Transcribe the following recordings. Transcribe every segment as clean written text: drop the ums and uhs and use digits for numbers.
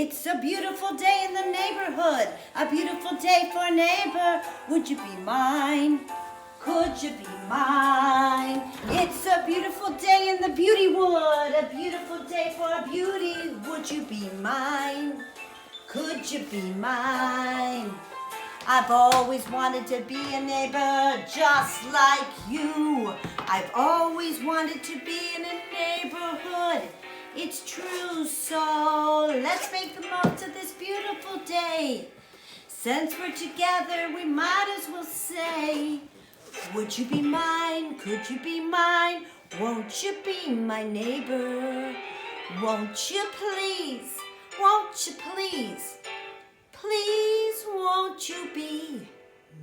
It's a beautiful day in the neighborhood, a beautiful day for a neighbor. Would you be mine? Could you be mine? It's a beautiful day in the beauty wood, a beautiful day for a beauty. Would you be mine? Could you be mine? I've always wanted to be a neighbor just like you. I've always wanted to be in a neighborhood. It's true, so let's make the most of this beautiful day. Since we're together, we might as well say, would you be mine? Could you be mine? Won't you be my neighbor? Won't you please? Won't you please? Please, won't you be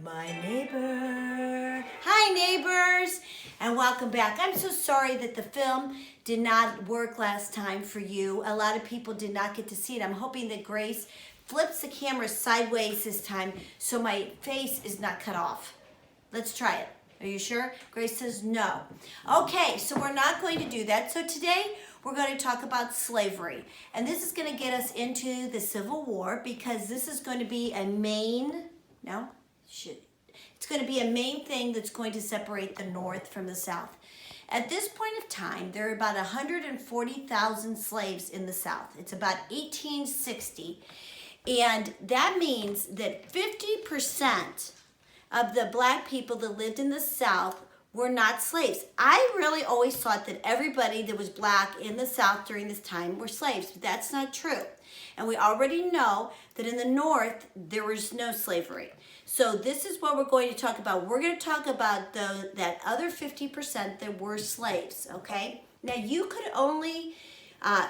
my neighbor? Hi, neighbors, and welcome back. I'm so sorry that the film did not work last time for you. A lot of people did not get to see it. I'm hoping that Grace flips the camera sideways this time so my face is not cut off. Let's try it. Are you sure? Grace says no. Okay, so we're not going to do that. So today we're going to talk about slavery. And this is going to get us into the Civil War because this is going to be a main, it's going to be a main thing that's going to separate the North from the South. At this point of time, there are about 140,000 slaves in the South. It's about 1860. And that means that 50% of the black people that lived in the South were not slaves. I really always thought that everybody that was black in the South during this time were slaves, but that's not true. And we already know that in the North, there was no slavery. So this is what we're going to talk about. We're going to talk about that other 50% that were slaves, okay? Now you could only,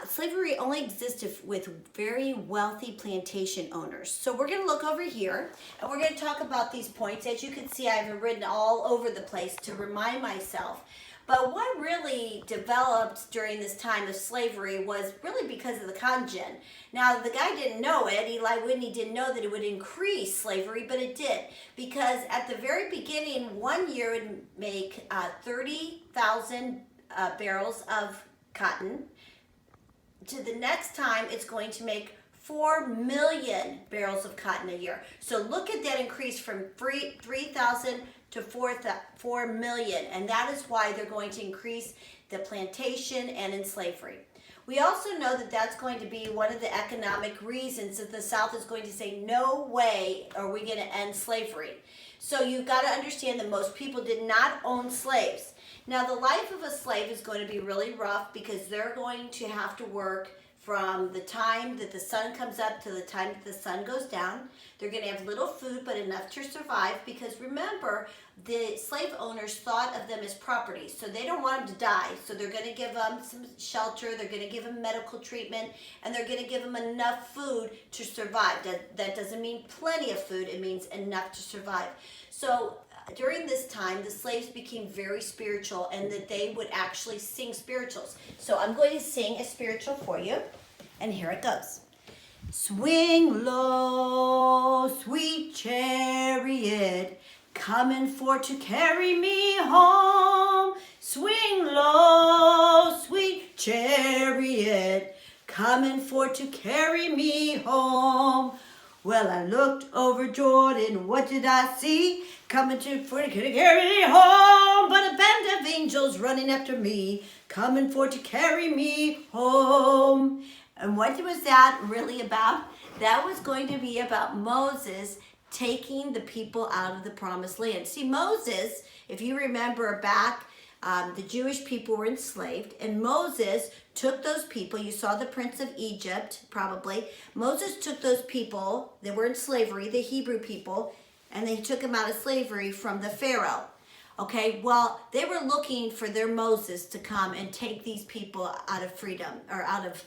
slavery only existed with very wealthy plantation owners. So we're going to look over here and we're going to talk about these points. As you can see, I have written all over the place to remind myself. But what really developed during this time of slavery was really because of the cotton gin. Now, the guy didn't know it. Eli Whitney didn't know that it would increase slavery, but it did. Because at the very beginning, 1 year it would make 30,000 barrels of cotton. To the next time, it's going to make 4 million barrels of cotton a year. So look at that increase from 3,000 to 4 million. And that is why they're going to increase the plantation and in slavery. We also know that that's going to be one of the economic reasons that the South is going to say, no way are we going to end slavery. So you've got to understand that most people did not own slaves. Now, the life of a slave is going to be really rough because they're going to have to work from the time that the sun comes up to the time that the sun goes down. They're going to have little food, but enough to survive because remember, the slave owners thought of them as property. So they don't want them to die. So they're going to give them some shelter, they're going to give them medical treatment, and they're going to give them enough food to survive. That doesn't mean plenty of food, it means enough to survive. So during this time, the slaves became very spiritual and that they would actually sing spirituals. So I'm going to sing a spiritual for you, and here it goes. Swing low, sweet chariot, coming for to carry me home. Swing low, sweet chariot, coming for to carry me home. Well, I looked over Jordan, what did I see? Coming for to carry me home, but a band of angels running after me, coming for to carry me home. And what was that really about? That was going to be about Moses taking the people out of the promised land. See, Moses, if you remember back, the Jewish people were enslaved, and Moses took those people. You saw the Prince of Egypt, probably. Moses took those people that were in slavery, the Hebrew people, and they took them out of slavery from the Pharaoh. Okay, well, they were looking for their Moses to come and take these people out of freedom, or out of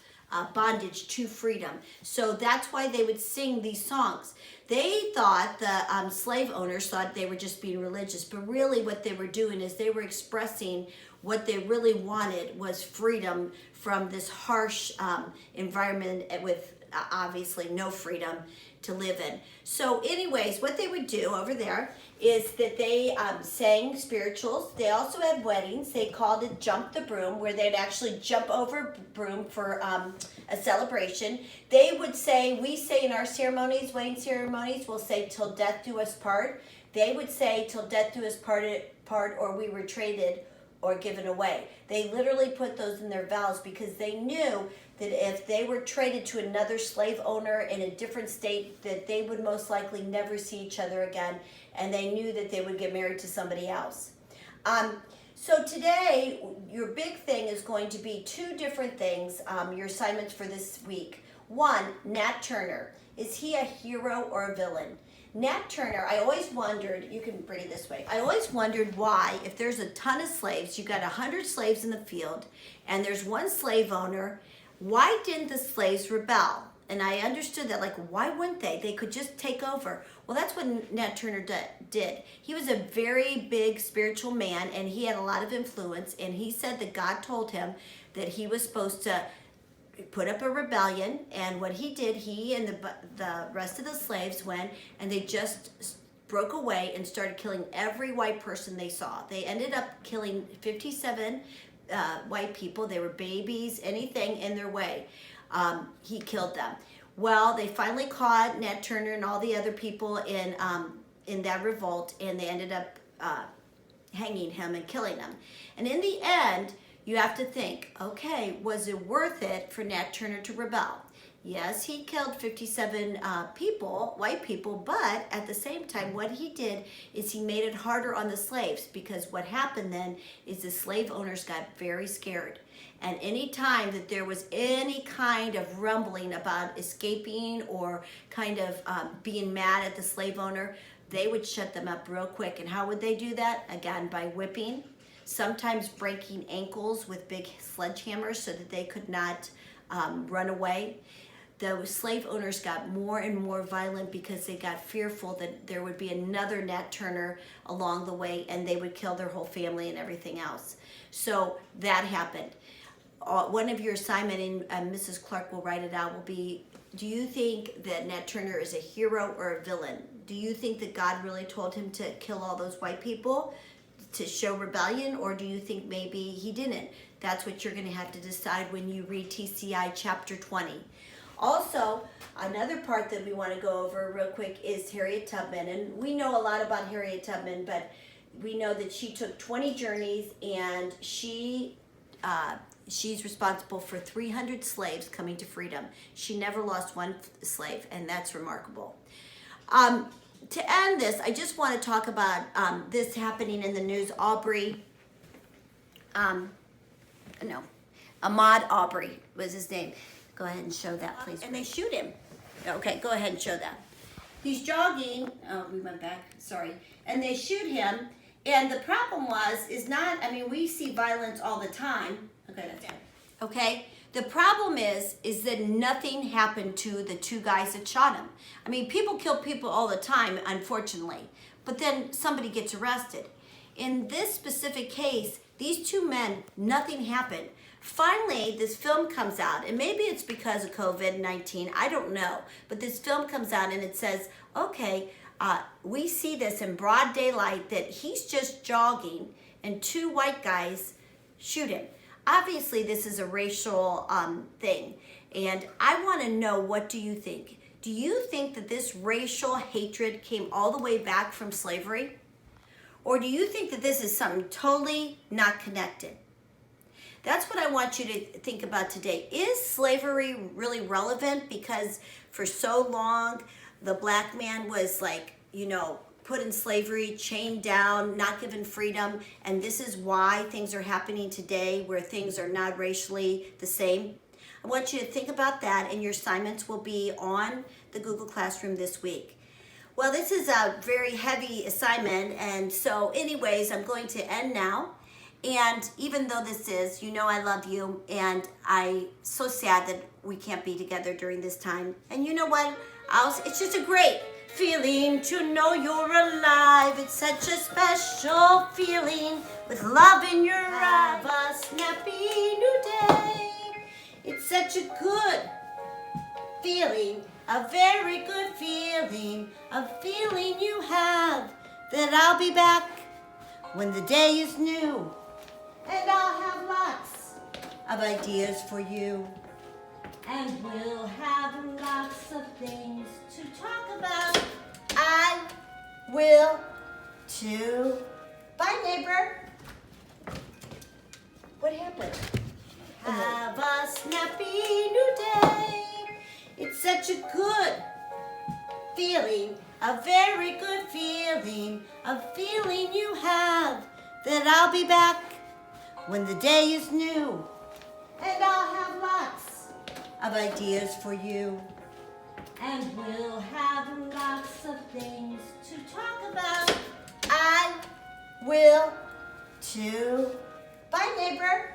bondage to freedom. So that's why they would sing these songs. They thought, the slave owners thought they were just being religious, but really what they were doing is they were expressing what they really wanted was freedom from this harsh environment with obviously no freedom to live in. So anyways, what they would do over there is that they sang spirituals. They also had weddings. They called it Jump the Broom, where they'd actually jump over broom for a celebration. They would say, we say in our ceremonies, wedding ceremonies, we'll say till death do us part. They would say till death do us part or we were traded or given away. They literally put those in their vows because they knew that if they were traded to another slave owner in a different state, that they would most likely never see each other again, and they knew that they would get married to somebody else. So today, your big thing is going to be two different things, your assignments for this week. One, Nat Turner. Is he a hero or a villain? Nat Turner, I always wondered, you can bring it this way, I always wondered why, if there's a ton of slaves, you got 100 slaves in the field, and there's one slave owner, why didn't the slaves rebel? And I understood that, like, why wouldn't they? They could just take over. Well, that's what Nat Turner did. He was a very big spiritual man, and he had a lot of influence, and he said that God told him that he was supposed to put up a rebellion, and what he did, he and the rest of the slaves went, and they just broke away and started killing every white person they saw. They ended up killing 57 white people. They were babies, anything in their way. He killed them. Well, they finally caught Nat Turner and all the other people in that revolt, and they ended up hanging him and killing him. And in the end, you have to think, okay, was it worth it for Nat Turner to rebel? Yes, he killed 57 people, white people, but at the same time, what he did is he made it harder on the slaves, because what happened then is the slave owners got very scared. And any time that there was any kind of rumbling about escaping or kind of being mad at the slave owner, they would shut them up real quick. And how would they do that? Again, by whipping, sometimes breaking ankles with big sledgehammers so that they could not run away. The slave owners got more and more violent because they got fearful that there would be another Nat Turner along the way and they would kill their whole family and everything else. So that happened. One of your assignment, and Mrs. Clark will write it out, will be, do you think that Nat Turner is a hero or a villain? Do you think that God really told him to kill all those white people to show rebellion, or do you think maybe he didn't? That's what you're going to have to decide when you read TCI chapter 20. Also, another part that we want to go over real quick is Harriet Tubman. And we know a lot about Harriet Tubman, but we know that she took 20 journeys, and she's responsible for 300 slaves coming to freedom. She never lost one slave, and that's remarkable. To end this, I just want to talk about this happening in the news. Ahmaud Arbery was his name. Go ahead and show that, please. And they shoot him. Okay, go ahead and show that. He's jogging. Oh, we went back. Sorry. And they shoot him. And the problem is not, I mean, we see violence all the time. Okay, that's good. Okay? The problem is that nothing happened to the two guys that shot him. I mean, people kill people all the time, unfortunately. But then somebody gets arrested. In this specific case, these two men, nothing happened. Finally, this film comes out, and maybe it's because of COVID-19, I don't know. But this film comes out and it says, okay, we see this in broad daylight that he's just jogging and two white guys shoot him. Obviously, this is a racial thing, and I want to know, what do you think? Do you think that this racial hatred came all the way back from slavery? Or do you think that this is something totally not connected? That's what I want you to think about today. Is slavery really relevant? Because for so long, the black man was like, put in slavery, chained down, not given freedom, and this is why things are happening today where things are not racially the same. I want you to think about that, and your assignments will be on the Google Classroom this week. Well, this is a very heavy assignment, and so anyways, I'm going to end now. And even though this is, I love you, and I'm so sad that we can't be together during this time. And you know what? It's just a great feeling to know you're alive. It's such a special feeling with love in your eye. A snappy new day. It's such a good feeling, a very good feeling, a feeling you have that I'll be back when the day is new. And I'll have lots of ideas for you. And we'll have lots of things to talk about. I will too. Bye, neighbor. What happened? Have a snappy new day. It's such a good feeling, a very good feeling, a feeling you have that I'll be back when the day is new. And I'll have lots of ideas for you. And we'll have lots of things to talk about. I will too. Bye, neighbor.